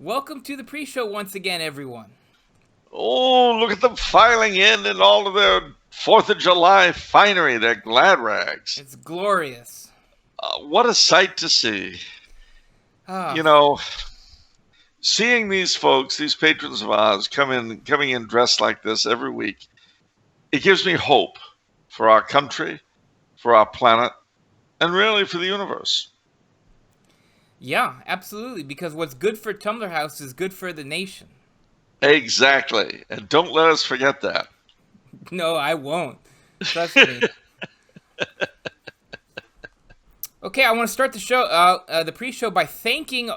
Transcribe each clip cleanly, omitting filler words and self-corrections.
Welcome to the pre-show once again, everyone. Oh, look at them filing in all of their 4th of July finery, their glad rags. It's glorious. What a sight to see. Ah, You know, seeing these folks, these patrons of ours, coming in dressed like this every week, it gives me hope for our country, for our planet, and really for the universe. yeah, absolutely. Because what's good for Tumblar House is good for the nation. Exactly. And don't let us forget that. No, I won't. Trust me. Okay, I want to start the show, the pre-show, by thanking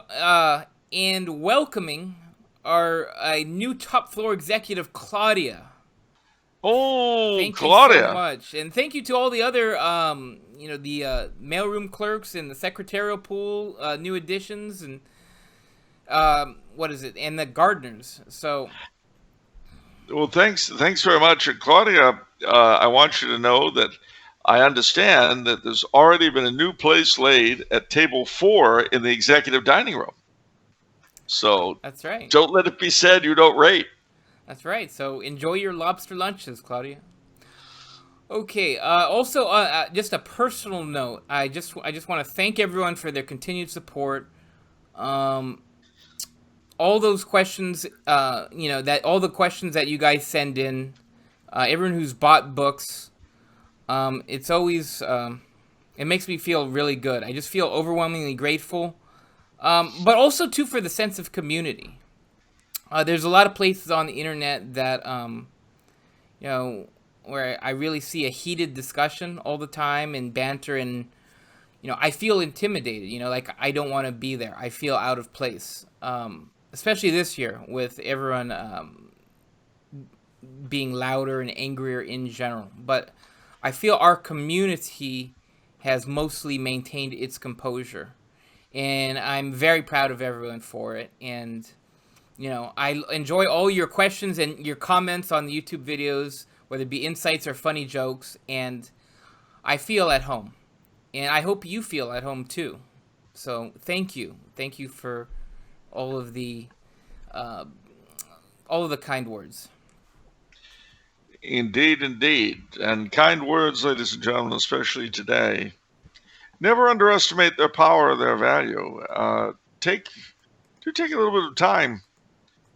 and welcoming our new top floor executive, Claudia. Oh, Thank you so Claudia. much, and thank you to all the other, the mailroom clerks and the secretarial pool, new additions, and what is it, and the gardeners. So, Well, thanks very much. And Claudia, I want you to know that I understand that there's already been a new place laid at table 4 in the executive dining room. So that's right. don't let it be said you don't rate. That's right. So enjoy your lobster lunches, Claudia. Okay. Also, just a personal note. I just want to thank everyone for their continued support. All those questions, that all the questions that you guys send in, everyone who's bought books, it's always, it makes me feel really good. I just feel overwhelmingly grateful, but also too for the sense of community. There's a lot of places on the internet that, where I really see a heated discussion all the time and banter, and I feel intimidated. Like I don't want to be there. I feel out of place. Especially this year with everyone being louder and angrier in general. But I feel our community has mostly maintained its composure. And I'm very proud of everyone for it. And, I enjoy all your questions and your comments on the YouTube videos, whether it be insights or funny jokes. And I feel at home. And I hope you feel at home too. So thank you. Thank you for all of the kind words. Indeed, indeed. And kind words, ladies and gentlemen, especially today. Never underestimate their power or their value. Take a little bit of time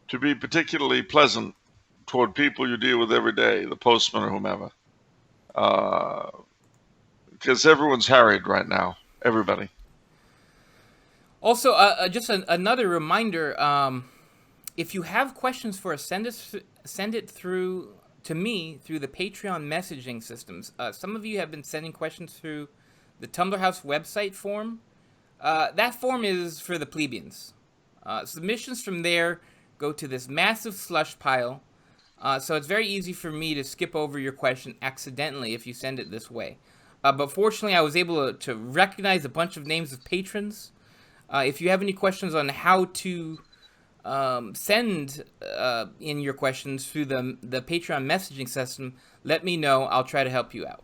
to be particularly pleasant toward people you deal with every day, the postman or whomever. Because everyone's harried right now. Everybody. Also, just another reminder: if you have questions for us, send it through to me through the Patreon messaging systems. Some of you have been sending questions through the Tumblar House website form. That form is for the plebeians. Submissions from there go to this massive slush pile. So it's very easy for me to skip over your question accidentally if you send it this way. But fortunately, I was able to recognize a bunch of names of patrons. If you have any questions on how to send in your questions through the Patreon messaging system, let me know. I'll try to help you out.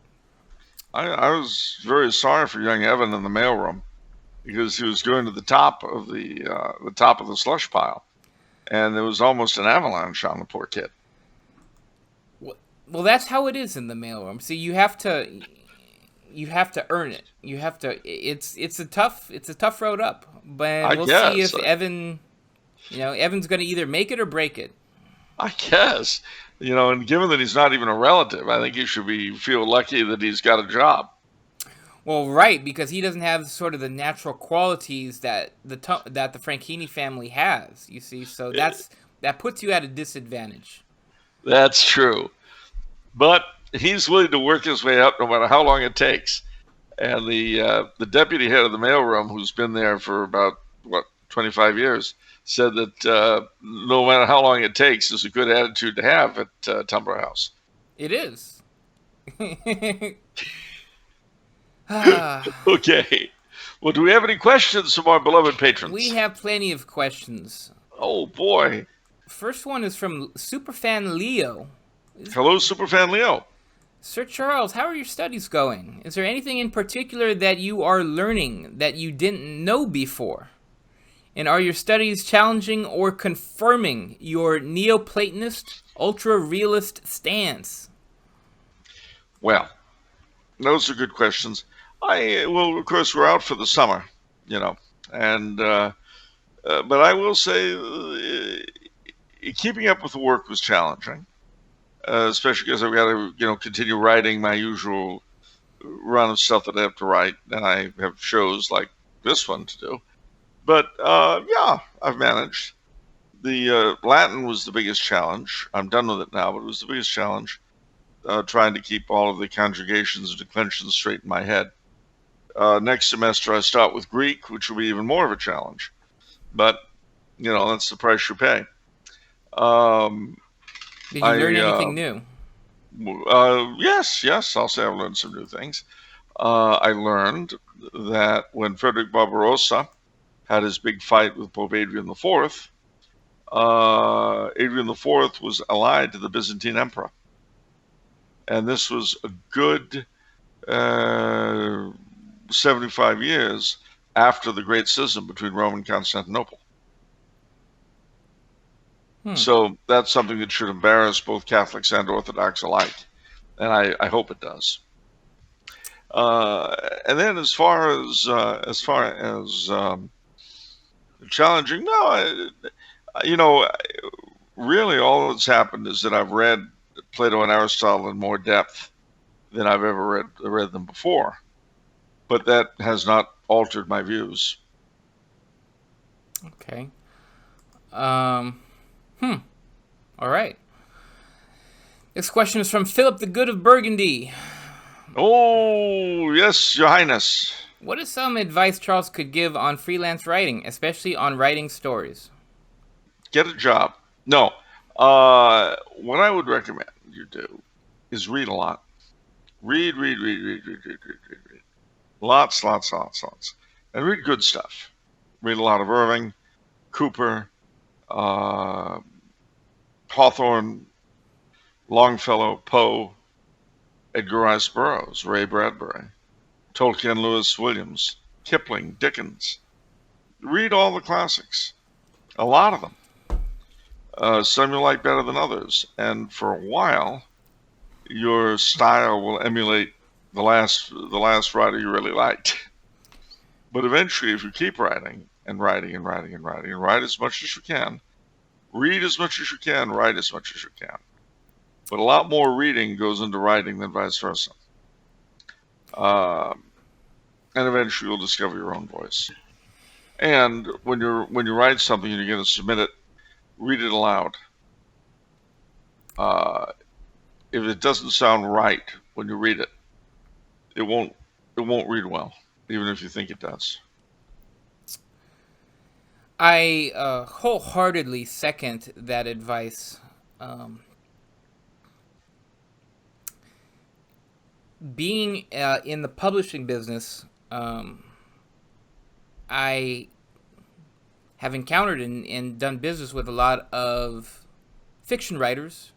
I was very sorry for young Evan in the mailroom because he was going to the top of the slush pile, and there was almost an avalanche on the poor kid. Well, that's how it is in the mailroom. See, you have to earn it. You have to. It's a tough road up, but we'll see if Evan, Evan's going to either make it or break it. I guess, and given that he's not even a relative, I think he should feel lucky that he's got a job. Well, right, because he doesn't have sort of the natural qualities that the Franchini family has. You see, so that puts you at a disadvantage. That's true, but he's willing to work his way up no matter how long it takes. And the deputy head of the mailroom, who's been there for about 25 years, said that no matter how long it takes, is a good attitude to have at Tumblar House. It is. Okay. Well, do we have any questions from our beloved patrons? We have plenty of questions. Oh, boy. First one is from Superfan Leo. Hello, Superfan Leo. Sir Charles, how are your studies going? Is there anything in particular that you are learning that you didn't know before? And are your studies challenging or confirming your Neoplatonist, ultra-realist stance? Well, those are good questions. Well, of course, we're out for the summer, and but I will say keeping up with the work was challenging, especially because I've got to, continue writing my usual run of stuff that I have to write, and I have shows like this one to do. But yeah, I've managed. The Latin was the biggest challenge. I'm done with it now, but it was the biggest challenge, trying to keep all of the conjugations and declensions straight in my head. Next semester, I start with Greek, which will be even more of a challenge. But, that's the price you pay. Did you learn anything new? Yes, I'll say I've learned some new things. I learned that when Frederick Barbarossa had his big fight with Pope Adrian IV, Adrian IV was allied to the Byzantine Emperor. And this was a good 75 years after the Great Schism between Rome and Constantinople. So that's something that should embarrass both Catholics and Orthodox alike. And I hope it does. And then as far as challenging, no, really all that's happened is that I've read Plato and Aristotle in more depth than I've ever read them before. But that has not altered my views. Okay. All right. This question is from Philip the Good of Burgundy. Oh, yes, Your Highness. What is some advice Charles could give on freelance writing, especially on writing stories? Get a job. No. What I would recommend you do is read a lot. Read. Lots. And read good stuff. Read a lot of Irving, Cooper, Hawthorne, Longfellow, Poe, Edgar Rice Burroughs, Ray Bradbury, Tolkien, Lewis Williams, Kipling, Dickens. Read all the classics. A lot of them. Some you like better than others. And for a while, your style will emulate the last writer you really liked. But eventually, if you keep writing and write as much as you can, read as much as you can, write as much as you can. But a lot more reading goes into writing than vice versa. And eventually you'll discover your own voice. And when you write something and you're going to submit it, read it aloud. If it doesn't sound right when you read it, it won't read well, even if you think it does. I wholeheartedly second that advice. Being in the publishing business, I have encountered and done business with a lot of fiction writers,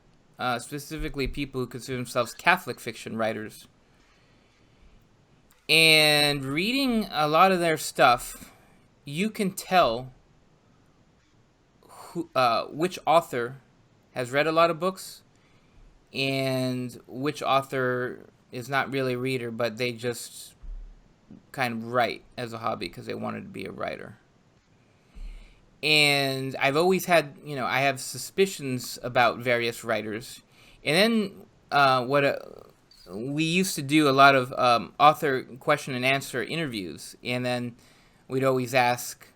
specifically people who consider themselves Catholic fiction writers. And reading a lot of their stuff, you can tell which author has read a lot of books and which author is not really a reader, but they just kind of write as a hobby because they wanted to be a writer. And I've always had, I have suspicions about various writers. And then we used to do a lot of author question and answer interviews, and then we'd always ask,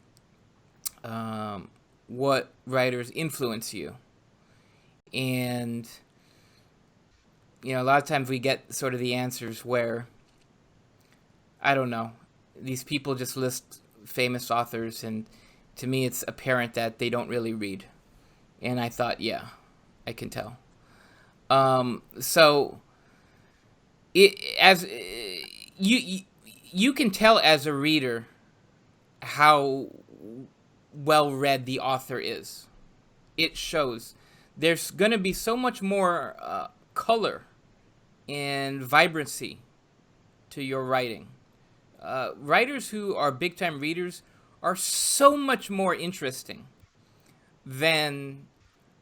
what writers influence you? And a lot of times we get sort of the answers where, I don't know, these people just list famous authors, and to me it's apparent that they don't really read. And I thought, yeah, I can tell. So you can tell as a reader how well read the author is. It shows. There's going to be so much more color and vibrancy to your writing. Writers who are big-time readers are so much more interesting than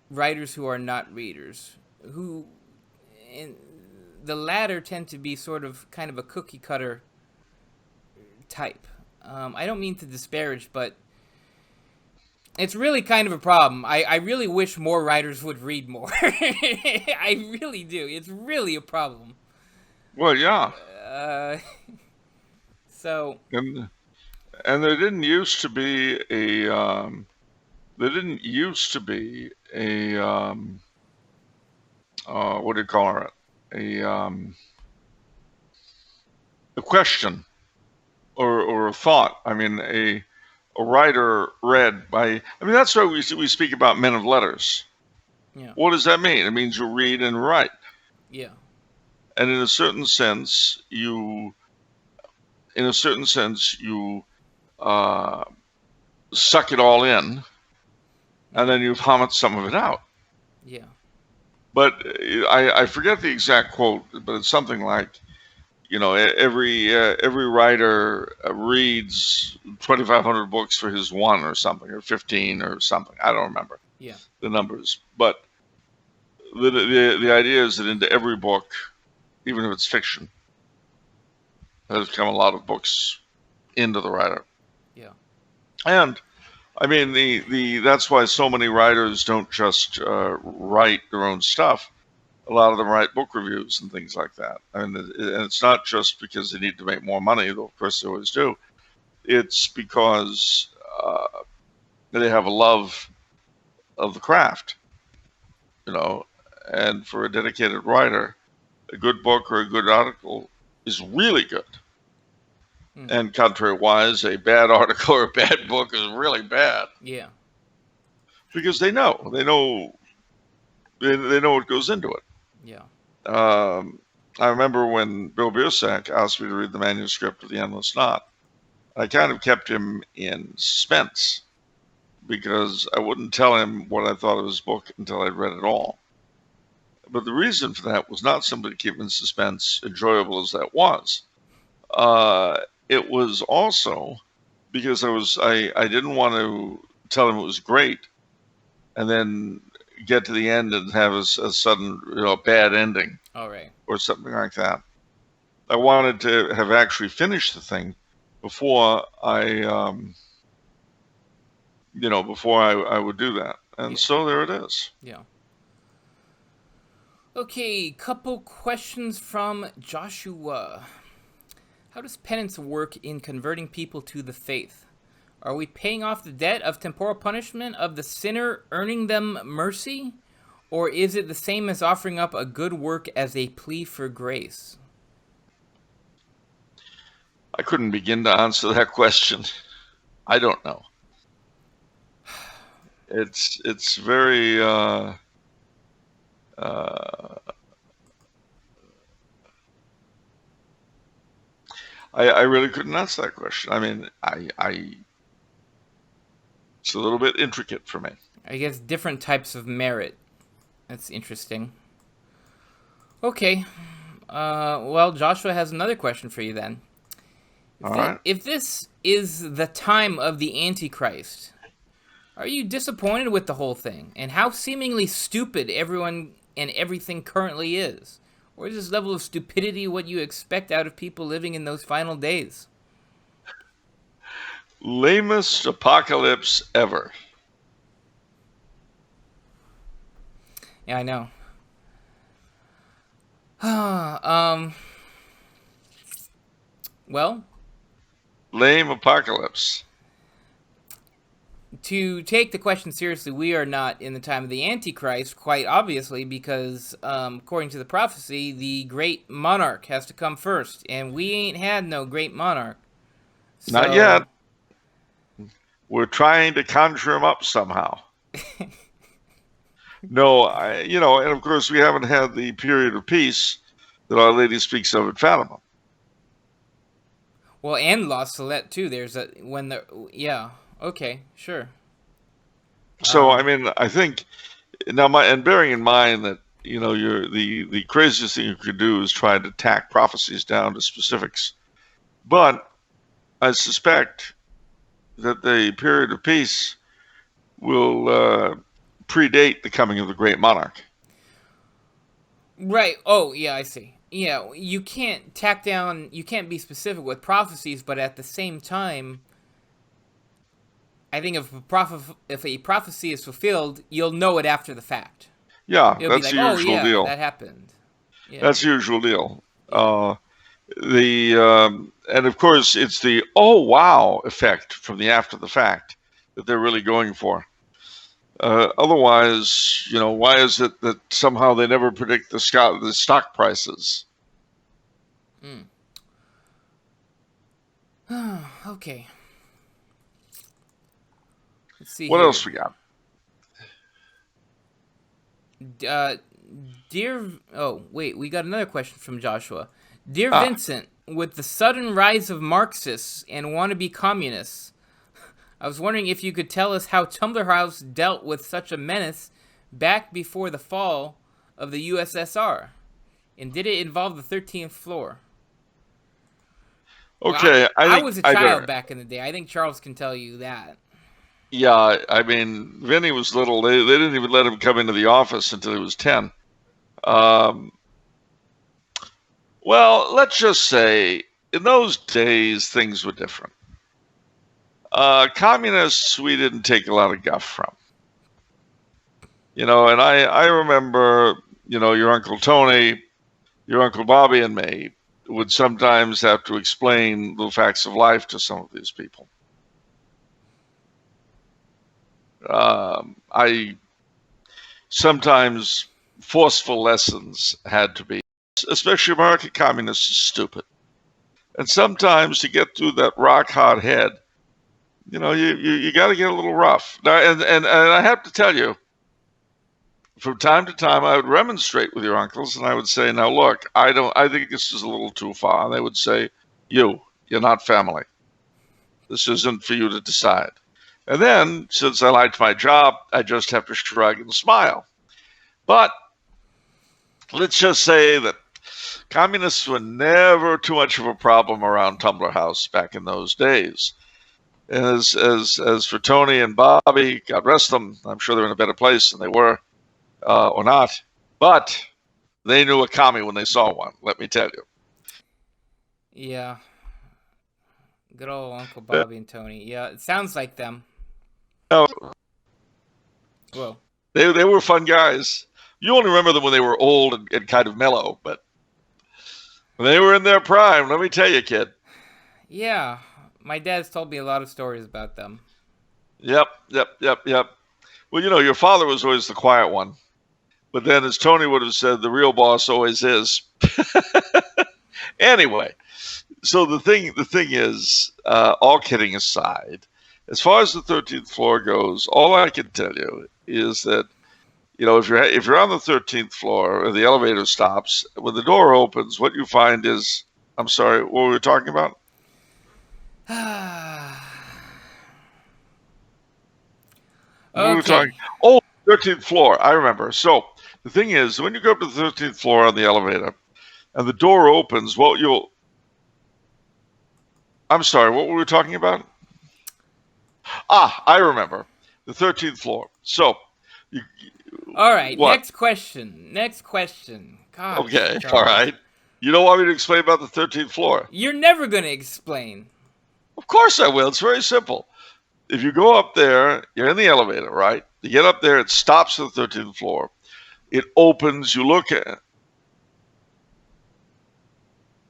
writers who are not readers, who in the latter tend to be sort of kind of a cookie cutter type. I don't mean to disparage, but it's really kind of a problem. I really wish more writers would read more. I really do. It's really a problem. Well, yeah. So. And there didn't used to be a what do you call it? A question or a thought. I mean, a writer read by. I mean, that's why we speak about men of letters. Yeah. What does that mean? It means you read and write. Yeah. And in a certain sense, you suck it all in, and then you vomit some of it out. Yeah. But I forget the exact quote, but it's something like, every writer reads 2,500 books for his one or something, or 15 or something. I don't remember the numbers. But the idea is that into every book, even if it's fiction, there's come a lot of books into the writer. Yeah. And I mean, that's why so many writers don't just write their own stuff. A lot of them write book reviews and things like that. I mean, and it's not just because they need to make more money, though of course they always do. It's because they have a love of the craft, and for a dedicated writer, a good book or a good article is really good. And contrary-wise, a bad article or a bad book is really bad. Yeah. Because they know what goes into it. Yeah. I remember when Bill Biersack asked me to read the manuscript of The Endless Knot. I kind of kept him in suspense because I wouldn't tell him what I thought of his book until I'd read it all. But the reason for that was not simply to keep him in suspense, enjoyable as that was. It was also because I didn't want to tell him it was great and then get to the end and have a sudden bad ending. All right. Or something like that. I wanted to have actually finished the thing before I would do that. And so there it is. Yeah. Okay, couple questions from Joshua. How does penance work in converting people to the faith? Are we paying off the debt of temporal punishment of the sinner, earning them mercy? Or is it the same as offering up a good work as a plea for grace? I couldn't begin to answer that question. I don't know. It's very I really couldn't answer that question. I mean, it's a little bit intricate for me. I guess different types of merit. That's interesting. Okay. Well, Joshua has another question for you then. If this is the time of the Antichrist, are you disappointed with the whole thing and how seemingly stupid everyone and everything currently is? Or is this level of stupidity what you expect out of people living in those final days? Lamest apocalypse ever. Yeah, I know. Well, lame apocalypse. To take the question seriously, we are not in the time of the Antichrist, quite obviously, because according to the prophecy, the great monarch has to come first, and we ain't had no great monarch. So... Not yet. We're trying to conjure him up somehow. No, and of course we haven't had the period of peace that Our Lady speaks of at Fatima. Well, and La Salette too. Okay, sure. So I mean, I think now, and bearing in mind that the craziest thing you could do is try to tack prophecies down to specifics, but I suspect that the period of peace will predate the coming of the great monarch. Right. Oh, yeah, I see. Yeah, you can't tack down. You can't be specific with prophecies, but at the same time, I think if a prophecy is fulfilled, you'll know it after the fact. Yeah, It'll be that's like, the oh usual yeah, deal. that happened. Yeah. That's the usual deal. Yeah. And of course, it's the oh wow effect from the after the fact that they're really going for. Otherwise, why is it that somehow they never predict the stock prices? Okay. Let's see What else here. we got? Uh, dear. Oh, wait. We got another question from Joshua. Dear Ah, Vincent, with the sudden rise of Marxists and wannabe communists, I was wondering if you could tell us how Tumblar House dealt with such a menace back before the fall of the USSR, and did it involve the 13th floor? Well, okay. I I think was a I child better. back in the day. I think Charles can tell you that. Yeah, I mean, Vinny was little. They didn't even let him come into the office until he was 10. Um, well, let's just say in those days things were different. Communists, we didn't take a lot of guff from. And I remember, your Uncle Tony, your Uncle Bobby, and me would sometimes have to explain the facts of life to some of these people. I sometimes forceful lessons had to be, especially American communists, are stupid. And sometimes to get through that rock hard head, you got to get a little rough. Now, and I have to tell you, from time to time, I would remonstrate with your uncles, and I would say, "Now, look, I think this is a little too far." And they would say, "You're not family. This isn't for you to decide." And then, since I liked my job, I just have to shrug and smile. But let's just say that communists were never too much of a problem around Tumblar House back in those days. And as for Tony and Bobby, God rest them, I'm sure they're in a better place than they were, or not. But they knew a commie when they saw one, let me tell you. Yeah. Good old Uncle Uh, Bobby and Tony. Yeah, it sounds like them. no, Well, they were fun guys. You only remember them when they were old and kind of mellow, but when they were in their prime, let me tell you, kid. yeah. My dad's told me a lot of stories about them. Yep, yep, yep, yep. Well, your father was always the quiet one. But then, as Tony would have said, the real boss always is. Anyway, so the thing is, all kidding aside, as far as the 13th floor goes, all I can tell you is that if you're on the 13th floor and the elevator stops, when the door opens, what you find is, I'm sorry, what were we talking about? We were talking. Okay. Oh, 13th floor. I remember. So the thing is, when you go up to the 13th floor on the elevator, and the door opens, I'm sorry, what were we talking about? I remember. The 13th floor. So, you, All right. what? Next question. Next question. Gosh, Okay, all Charles. right. You don't want me to explain about the 13th floor? You're never going to explain. Of course I will. It's very simple. If you go up there, you're in the elevator, right? You get up there, it stops at the 13th floor. It opens, you look at it.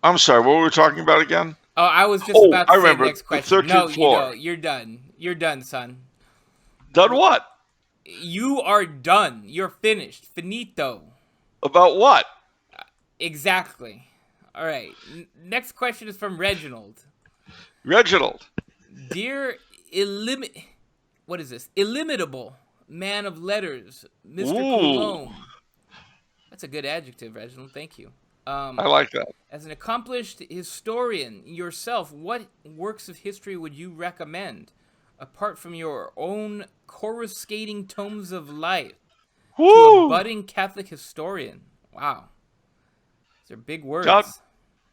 I'm sorry, what were we talking about again? Oh, I was just about to I say the remember, next the question. 13th No, you floor. don't. You're done. You're done, son. Done what? You are done. You're finished. Finito. About what? Exactly. All right. Next question is from Reginald. Reginald. Dear what is this? Illimitable man of letters, Mr. Ooh, Coulombe. That's a good adjective, Reginald. Thank you. I like that. As an accomplished historian yourself, what works of history would you recommend, apart from your own coruscating tomes of life, to a Woo! budding Catholic historian? Wow. These are big God, words.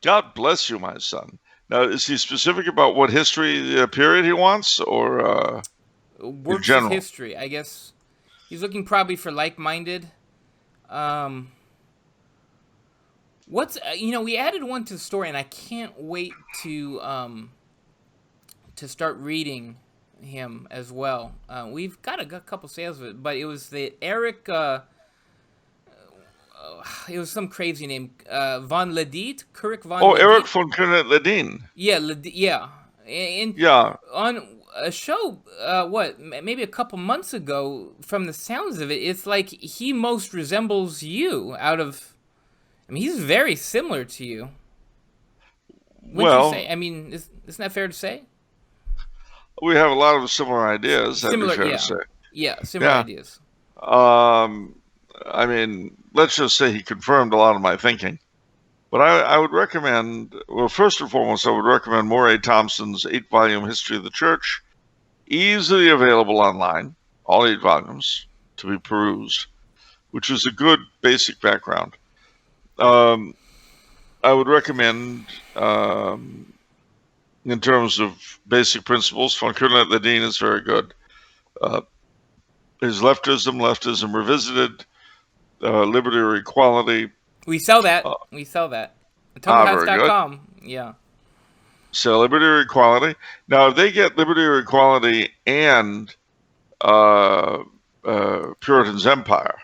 God bless you, my son. Now, is he specific about what history period he wants, or in Works of general? history, I guess. He's looking probably for like-minded. Um, we added one to the story, and I can't wait to start reading him as well. We've got a couple sales of it, but it was the Eric. It was some crazy name. Von Ledit, Kirk von Oh, Ledit. Eric von König-Ledin. Yeah, yeah. And Yeah. on a show, maybe a couple months ago, from the sounds of it, it's like he most resembles you out of. I mean, he's very similar to you. Wouldn't you say? I mean, isn't that fair to say? We have a lot of similar ideas. Similar, that'd be fair yeah. to say. Yeah, similar ideas. I mean, let's just say he confirmed a lot of my thinking. But I would recommend, well, first and foremost, I would recommend Moray Thompson's 8-volume History of the Church, easily available online, all 8 volumes, to be perused, which is a good basic background. I would recommend, in terms of basic principles, von König-Ledin is very good. His Leftism Revisited, Liberty or Equality. We sell that. TumblarHats.com. Yeah. So Liberty or Equality. Now, if they get Liberty or Equality and Puritan's Empire,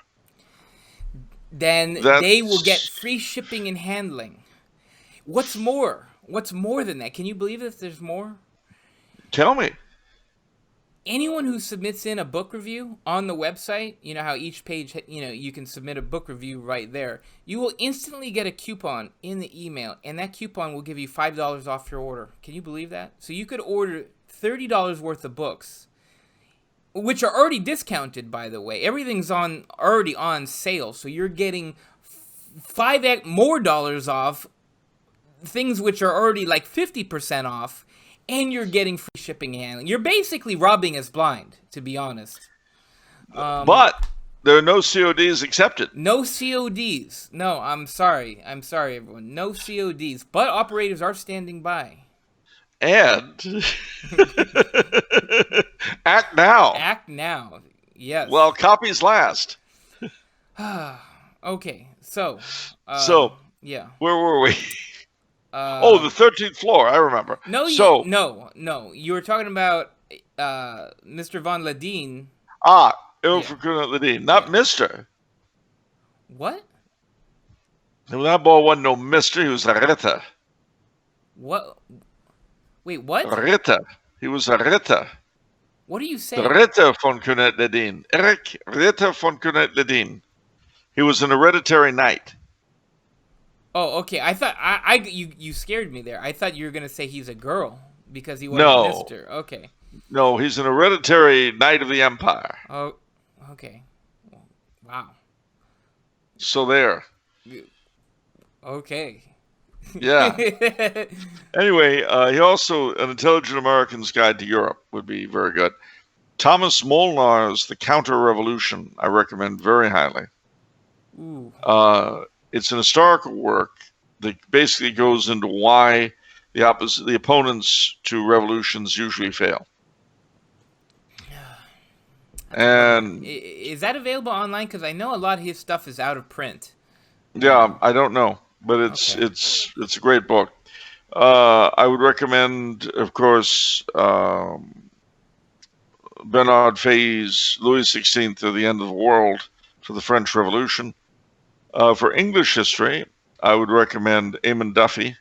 then they will get free shipping and handling. What's more? What's more than that? Can you believe if there's more? Tell me. Anyone who submits in a book review on the website, you know how each page, you can submit a book review right there. You will instantly get a coupon in the email, and that coupon will give you $5 off your order. Can you believe that? So you could order $30 worth of books, which are already discounted, by the way. Everything's already on sale, so you're getting $5 more off things which are already like 50% off. And you're getting free shipping and handling. You're basically robbing us blind, to be honest. But there are no CODs accepted. No CODs. No, I'm sorry. I'm sorry, everyone. No CODs. But operators are standing by. And act now. Act now. Yes. Well, copies last. Okay. So. Yeah. Where were we? The 13th floor. I remember. No. You were talking about Mr. von Ledin. Eric von König-Ledin, not Mr. What? That boy wasn't no Mister. He was a Ritter. What? Wait, what? A Ritter. He was a Ritter. What are you saying? The Ritter von König-Ledin. Eric Ritter von König-Ledin. He was an hereditary knight. Oh, okay. I thought you scared me there. I thought you were gonna say he's a girl because he wasn't Mister. Okay. No, he's an hereditary knight of the empire. Oh, okay. Wow. So there. Okay. Yeah. Anyway, he also, An Intelligent American's Guide to Europe would be very good. Thomas Molnar's The Counter-Revolution, I recommend very highly. Ooh. It's an historical work that basically goes into why the opponents to revolutions usually fail. And is that available online? Because I know a lot of his stuff is out of print. Yeah, I don't know, but it's a great book. I would recommend, of course, Bernard Fay's Louis XVI or the End of the World for the French Revolution. For English history, I would recommend Eamon Duffy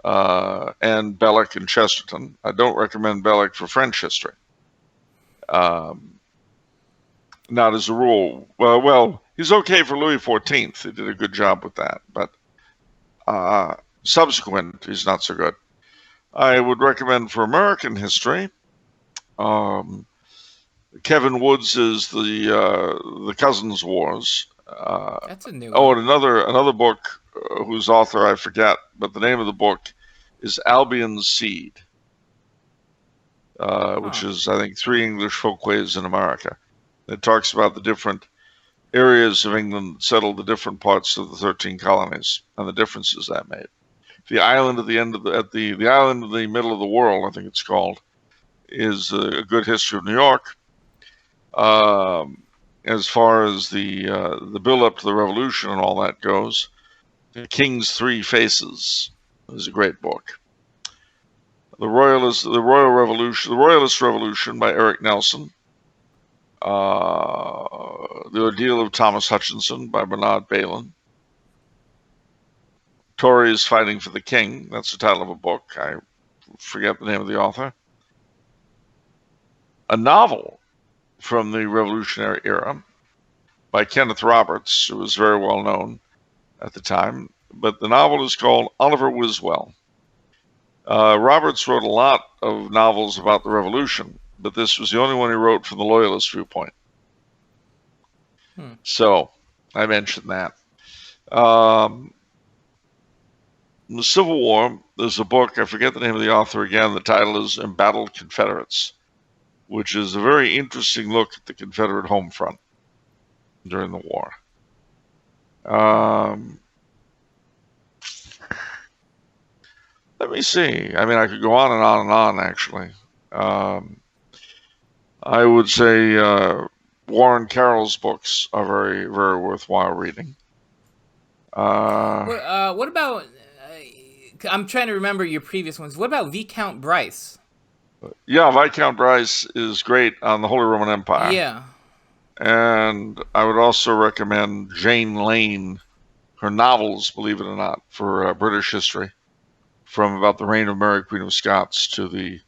and Belloc and Chesterton. I don't recommend Belloc for French history. Not as a rule. Well, he's okay for Louis XIV. He did a good job with that. But subsequent, he's not so good. I would recommend for American history, Kevin Woods is the Cousins' Wars. That's a new one. And another book whose author I forget, but the name of the book is Albion's Seed, which is, I think, 3 English folkways in America. It talks about the different areas of England that settled the different parts of the 13 colonies and the differences that made. The Island at the End of the Island in the Middle of the World, I think it's called, is a good history of New York. As far as the build up to the revolution and all that goes, The King's Three Faces is a great book. The Royalist Revolution by Eric Nelson. The Ordeal of Thomas Hutchinson by Bernard Bailyn. Tories Fighting for the King. That's the title of a book. I forget the name of the author. A novel from the Revolutionary era by Kenneth Roberts, who was very well known at the time. But the novel is called Oliver Wiswell. Roberts wrote a lot of novels about the Revolution, but this was the only one he wrote from the Loyalist viewpoint. So I mentioned that. In the Civil War, there's a book, I forget the name of the author again, the title is Embattled Confederates, which is a very interesting look at the Confederate home front during the war. Let me see. I mean, I could go on and on and on, actually. I would say Warren Carroll's books are very, very worthwhile reading. What about... I'm trying to remember your previous ones. What about Viscount Bryce? Yeah, Viscount Bryce is great on the Holy Roman Empire. Yeah. And I would also recommend Jane Lane, her novels, believe it or not, for British history, from about the reign of Mary, Queen of Scots, to the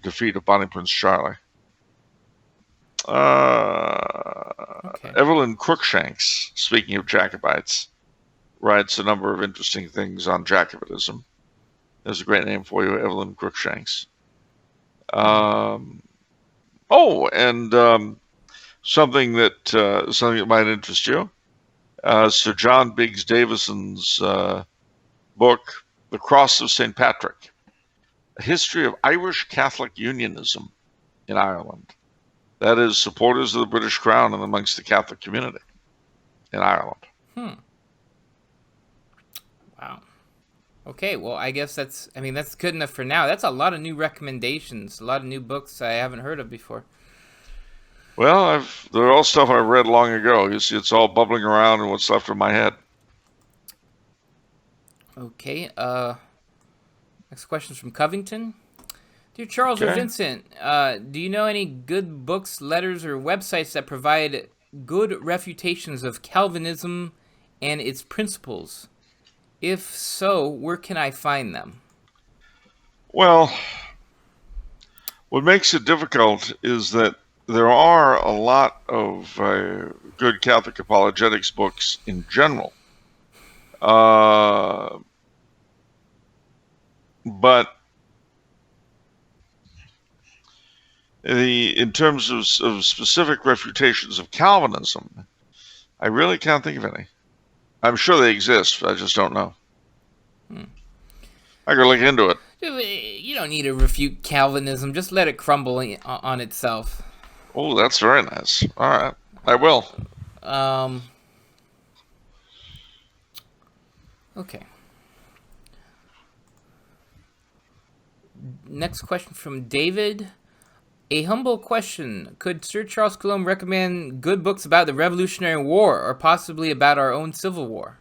defeat of Bonnie Prince Charlie. Okay. Evelyn Cruikshanks, speaking of Jacobites, writes a number of interesting things on Jacobitism. There's a great name for you, Evelyn Cruikshanks. Something that might interest you. Sir John Biggs Davison's book, The Cross of St. Patrick, A History of Irish Catholic Unionism in Ireland. That is, supporters of the British Crown and amongst the Catholic community in Ireland. Wow. Okay, well, I guess that's good enough for now. That's a lot of new recommendations, a lot of new books I haven't heard of before. Well, they're all stuff I read long ago. You see, it's all bubbling around in what's left of my head. Okay, next question is from Covington. Dear Charles or Vincent, do you know any good books, letters, or websites that provide good refutations of Calvinism and its principles? If so, where can I find them? Well, what makes it difficult is that there are a lot of good Catholic apologetics books in general. But in terms of specific refutations of Calvinism, I really can't think of any. I'm sure they exist, but I just don't know. I could look into it. You don't need to refute Calvinism. Just let it crumble on itself. Oh, that's very nice. All right. I will. Okay. Next question from David. A humble question. Could Sir Charles Coulombe recommend good books about the Revolutionary War or possibly about our own Civil War?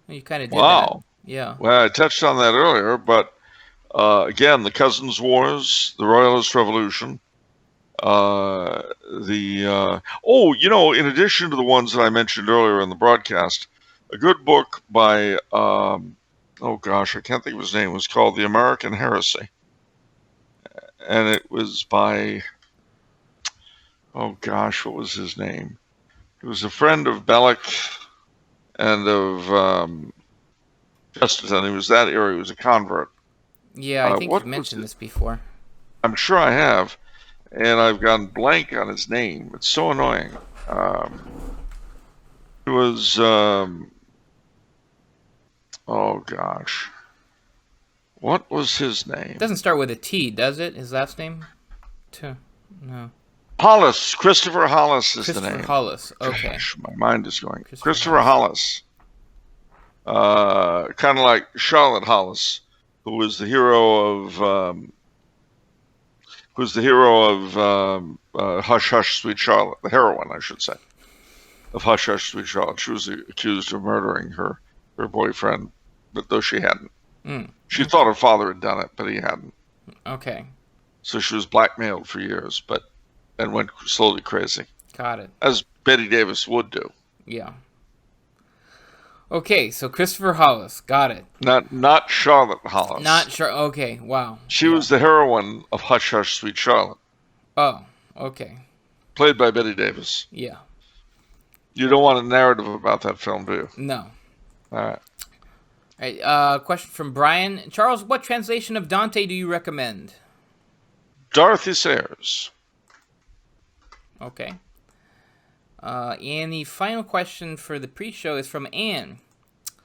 You kind of did that. Yeah. Well, I touched on that earlier, but again, the Cousins Wars, the Royalist Revolution, in addition to the ones that I mentioned earlier in the broadcast, a good book by, I can't think of his name, it was called The American Heresy. And it was by, what was his name? He was a friend of Belloc and of Chesterton. He was that era. He was a convert. Yeah, I think you've mentioned this before. I'm sure I have. And I've gone blank on his name. It's so annoying. It was, what was his name? It doesn't start with a T, does it? His last name? No. Hollis. Christopher Hollis is the name. Christopher Hollis. Okay. Gosh, my mind is going. Christopher Hollis. kind of like Charlotte Hollis, who was the hero of Hush Hush Sweet Charlotte, the heroine, I should say, of Hush Hush Sweet Charlotte. She was accused of murdering her boyfriend, but though she hadn't. She thought her father had done it, but he hadn't. Okay. So she was blackmailed for years, and went slowly crazy. Got it. As Betty Davis would do. Yeah. Okay, so Christopher Hollis. Got it. Not Charlotte Hollis. Not sure. Okay, wow. She was the heroine of Hush Hush Sweet Charlotte. Oh, okay. Played by Betty Davis. Yeah. You don't want a narrative about that film, do you? No. All right. All right, question from Brian. Charles, what translation of Dante do you recommend? Dorothy Sayers. Okay. And the final question for the pre-show is from Anne.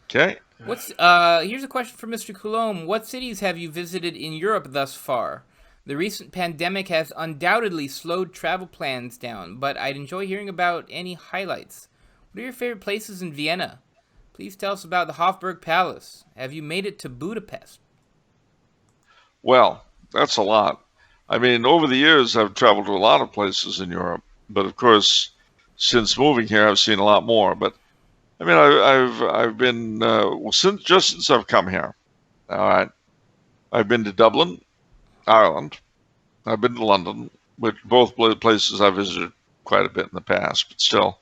Okay. Here's a question from Mr. Coulombe. What cities have you visited in Europe thus far? The recent pandemic has undoubtedly slowed travel plans down, but I'd enjoy hearing about any highlights. What are your favorite places in Vienna? Please tell us about the Hofburg Palace. Have you made it to Budapest? Well, that's a lot. I mean, over the years, I've traveled to a lot of places in Europe, but of course, since moving here, I've seen a lot more. But I mean, I've been since I've come here. All right, I've been to Dublin, Ireland. I've been to London, which both places I visited quite a bit in the past, but still.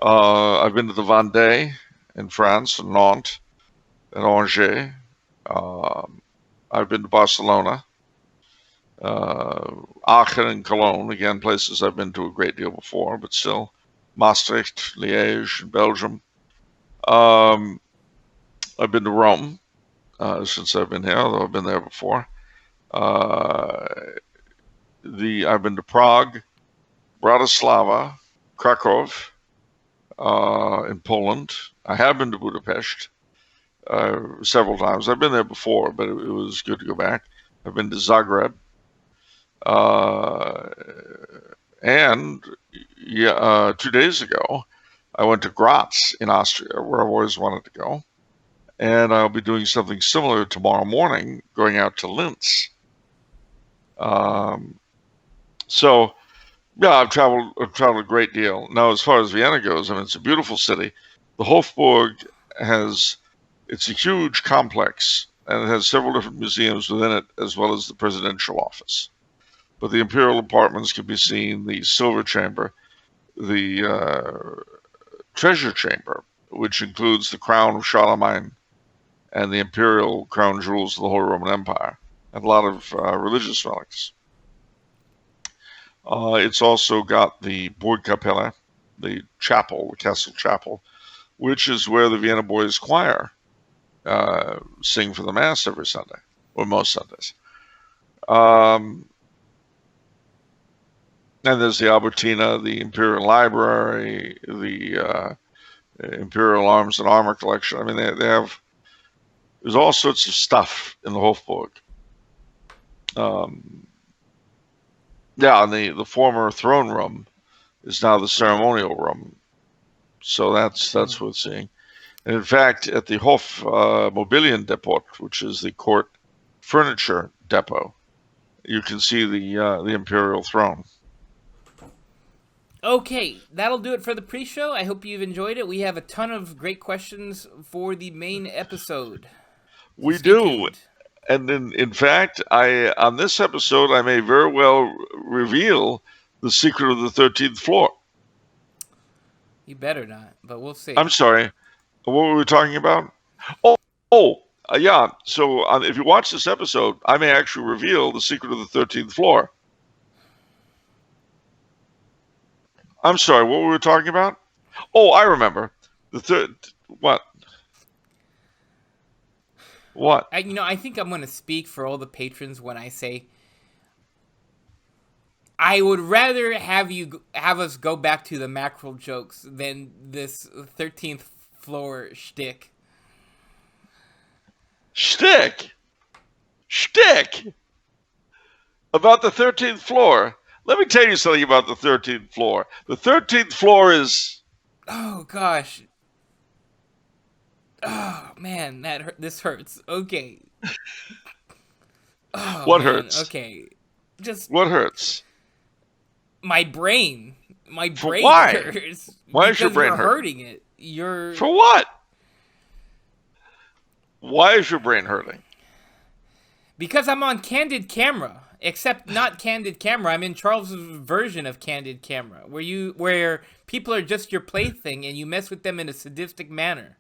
I've been to the Vendée in France, and Nantes, and Angers. I've been to Barcelona, Aachen and Cologne, again, places I've been to a great deal before, but still. Maastricht, Liège, in Belgium. I've been to Rome since I've been here, although I've been there before. I've been to Prague, Bratislava, Krakow, in Poland. I have been to Budapest several times. I've been there before, but it was good to go back. I've been to Zagreb. And 2 days ago, I went to Graz in Austria, where I've always wanted to go. And I'll be doing something similar tomorrow morning, going out to Linz. So, yeah, I've traveled a great deal. Now, as far as Vienna goes, I mean, it's a beautiful city. The Hofburg it's a huge complex, and it has several different museums within it, as well as the presidential office. But the imperial apartments can be seen, the silver chamber, the treasure chamber, which includes the crown of Charlemagne and the imperial crown jewels of the Holy Roman Empire, and a lot of religious relics. It's also got the Burgkapelle, the chapel, the castle chapel, which is where the Vienna Boys Choir sing for the Mass every Sunday, or most Sundays. And there's the Albertina, the Imperial Library, the Imperial Arms and Armor Collection. I mean, there's all sorts of stuff in the Hofburg. Yeah, and the former throne room is now the ceremonial room. So that's worth seeing. And in fact, at the Hof Mobilien Depot, which is the court furniture depot, you can see the imperial throne. Okay, that'll do it for the pre-show. I hope you've enjoyed it. We have a ton of great questions for the main episode. We do. And in fact, on this episode, I may very well reveal the secret of the 13th floor. You better not, but we'll see. I'm sorry. What were we talking about? Yeah. So if you watch this episode, I may actually reveal the secret of the 13th floor. I'm sorry, what were we talking about? Oh, I remember. What? What? I think I'm going to speak for all the patrons when I say I would rather have us go back to the mackerel jokes than this 13th floor shtick. Shtick? About the 13th floor? Let me tell you something about the 13th floor. The 13th floor is... Oh, gosh. Oh man, this hurts. Okay. Oh What man. hurts? Okay. Just What hurts? my brain. My For brain why? hurts Why is your because brain you're hurting? hurting it. You're For what? Why is your brain hurting? because I'm on candid camera. Except not candid camera. I'm in Charles's version of candid camera, where people are just your plaything and you mess with them in a sadistic manner.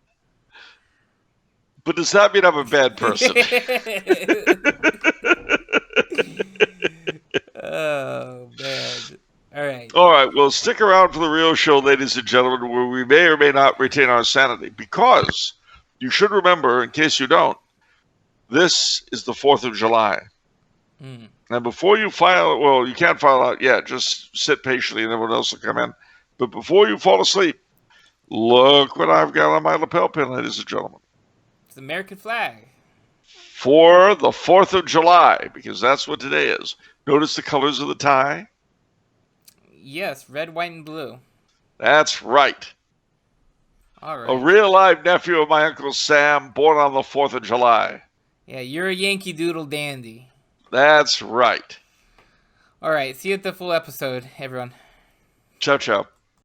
But does that mean I'm a bad person? Oh man. All right. All right, well, stick around for the real show, ladies and gentlemen, where we may or may not retain our sanity. Because you should remember, in case you don't, this is the 4th of July. Mm. And before you file, well, you can't file out yet. Just sit patiently and everyone else will come in. But before you fall asleep, look what I've got on my lapel pin, ladies and gentlemen. It's the American flag. For the 4th of July, because that's what today is. Notice the colors of the tie? Yes, red, white, and blue. That's right. All A right. real live nephew of my Uncle Sam, born on the 4th of July. Yeah, you're a Yankee Doodle dandy. That's right. All right, see you at the full episode, everyone. Ciao, ciao.